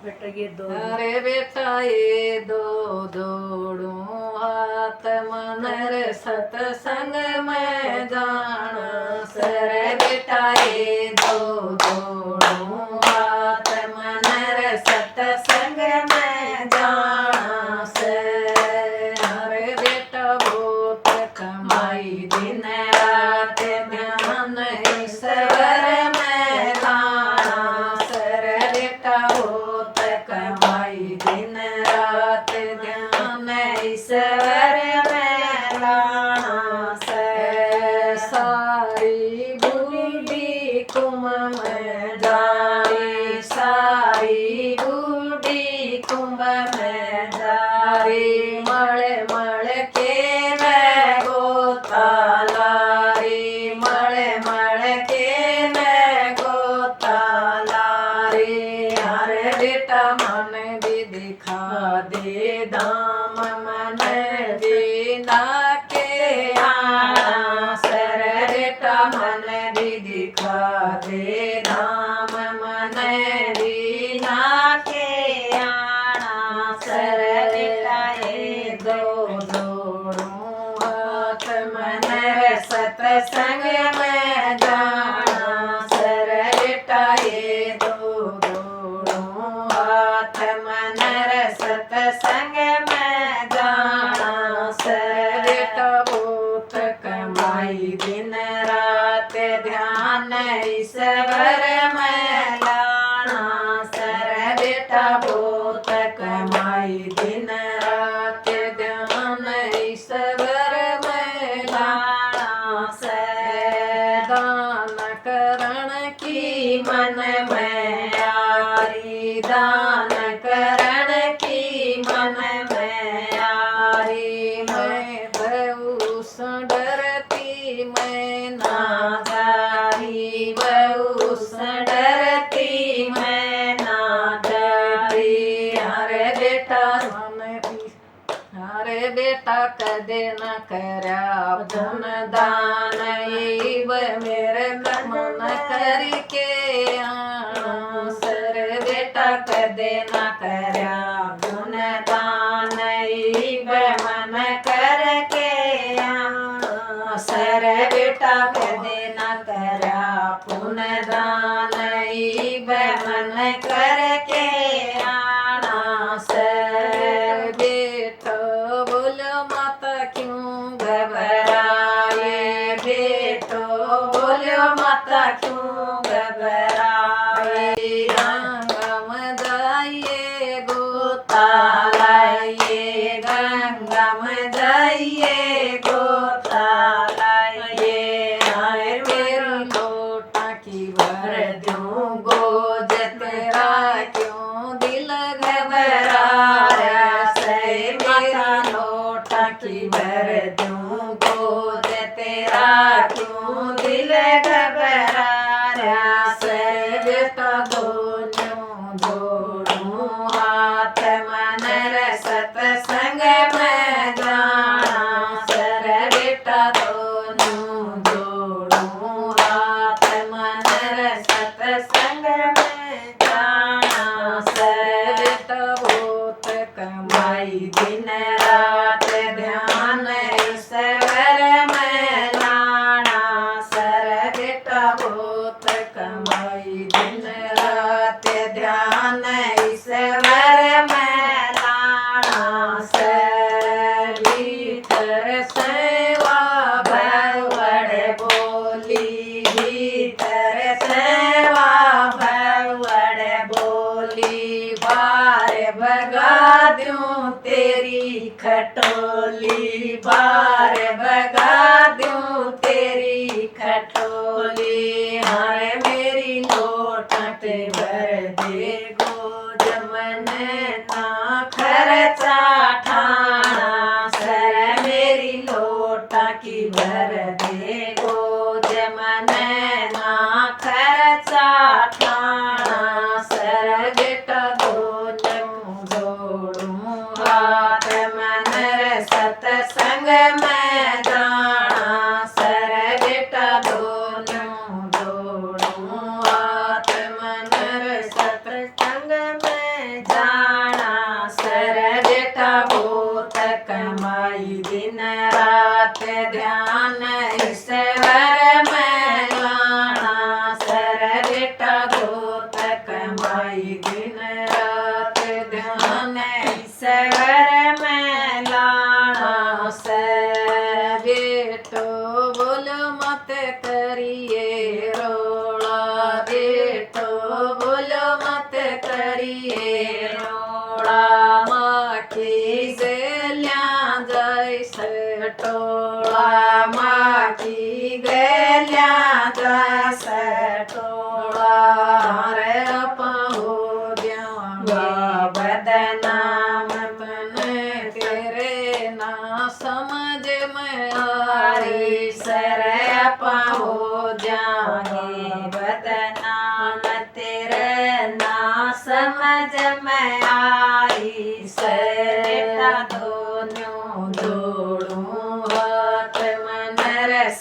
बेटा ये दो अरे बेटा ये दो जोड़ू हाथ मन रे सतसंग में जाना सरे बेटा ये दो जोड़ू हाथ मन रे सतसंग में जाना से अरे बेटा बहुत कमाई दिन रात ध्यान ईश्वर में लाना सर बेटा बहुत कमाई दिन रात ध्यान ईश्वर में लाना से सारी बूढ़ी कुम में जाई सारी बूढ़ी कुंभ में जारी मड़ मड़ के मैं गोता लारी मड़ मड़ के मैं गोता लारी अरे बेटा मन भी दिखा दे दाम मन भी ना के आना सर बेटा मन भी दिखा दे दाम मन भी ना के आना सर बेटा ये दो जोड़ू हाथ मन सतसंग में जाना सर बेटा ये दो जोड़ू हाथ मन सतसंग में जाना सर बेटा बहुत कमाई दिन रात ध्यान ईश्वर में लाना सर बेटा बहुत कमाई दिन रात ध्यान ईश्वर में लाना से दान करण की मन में यारी दान करण की मन में यारी मैं भूषण डरती मैं ना जारी भूषण डरती मैं ना जारी अरे बेटा मन अरे बेटा कदे न करया धन दान इव मेरे मन करके आना सर बेटा कदे न करया धन दान इव मन करके आना सर बेटा कदे न करया पुन दान इव मन करके आना सर बेटा बोलो माता क्यों घबराए बेटो बोलो माता क्यों घबराए गंगम जाइए गोता लाइए गंगम जाइए गोता लाइए आए मेरी लोटा की भर दूं गोज तेरा क्यों दिल घबराया से मेरा लोटा की भर दूं गोद तेरा क्यों दिल घबराया से बेटा दोनों जोड़ू हाथ मन सतसंग में जाना सर बेटा दोनों जोड़ू हाथ मन सतसंग में जाना सर बेटा बहुत कमाई दिन रात ध्यान ईश्वर में लाना सर बेटा बहुत कमाई दिन रात ध्यान ईश्वर में लाना सर भीतर सेवा भवड़ बोली भीतर सेवा भवड़ बोली बार भगा दूं तेरी खटोली बार भगा दूं तेरी खटोली हाय मेरी लोटट भर दे गोद मन ना खर्चा ठाना सर मेरी लोटा की भर दे गोद मन ना खर्चा ठाना सर बेटा दोनों जोड़ू हाथ मन सतसंग में जाना सर बेटा दोनों जोड़ू जाना सर बेटा भूत कमाई दिन रात ध्यान ईश्वर में लाना सर बेटा भूत कमाई दिन रात ध्यान ईश्वर में लाना सर बेटो बोल मत करिए रोड़ा बेटो बोलो मत करिए रोड़ा माखी गल्या जैसे टोळा माखी गल्या जैसे टोळा रे पाहू द्या बदनाम बन तेरे ना समझ में आरी सर पाहू जागे बदनाम तेरे ना समझ में आई सरेटा दोनों जोड़ूं हाथ मन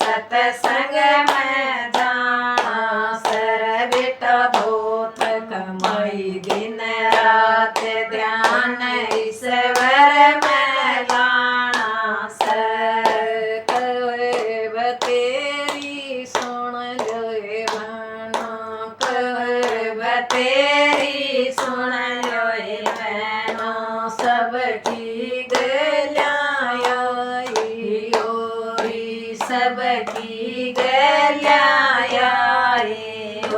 सतसंग में जाना सर बेटा भूत कमाई दिन रात ध्यान ईश्वर में लाना सर कहब तेरी सुन लोए बहनों कहब तेरी सुन लोए बहनों सबकी गलियाई ओरी सबकी गलियाई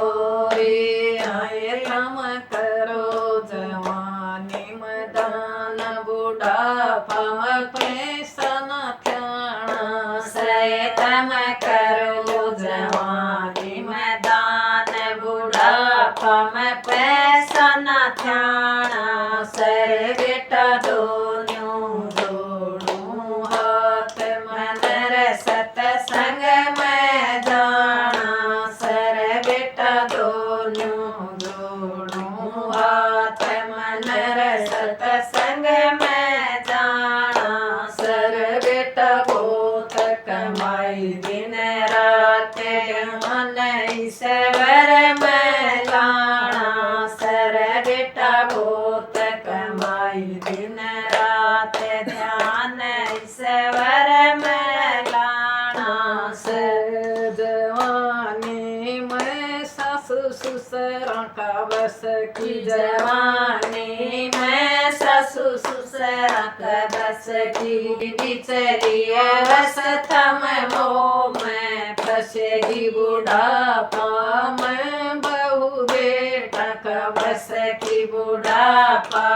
ओरी आए लम करो जवानी मदान बुढ़ापा पैसा न ध्यान सैतम करो जवानी मैदान बुढ़ापा में पैसा न ध्यान सर बेटा दोनों जोड़ूं हाथ मन सतसंग में जाना सर बेटा दोनों जोड़ूं हाथ मन सतसंग में जाना सर बेटा भूत कमाई दिन रात मन ईश्वर में लाना सर बेटा भूत कमाई दिन रात ध्यान ईश्वर में लाना सर जवानी में सासु ससुरा का बस की जवानी में सासु ससुरा का बस की बिचली अवस्था में मोह में फंसेगी बुढ़ापा में बहू बेटा का बस की बुढ़ापा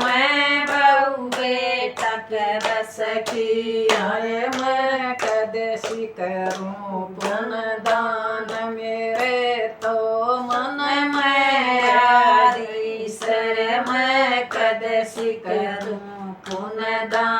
में बहू बेटा का बस की आए मैं कदेसी करूं पुण्य दान मेरे तो मन में आरी सर मैं कदेसी करूं पुण्य दान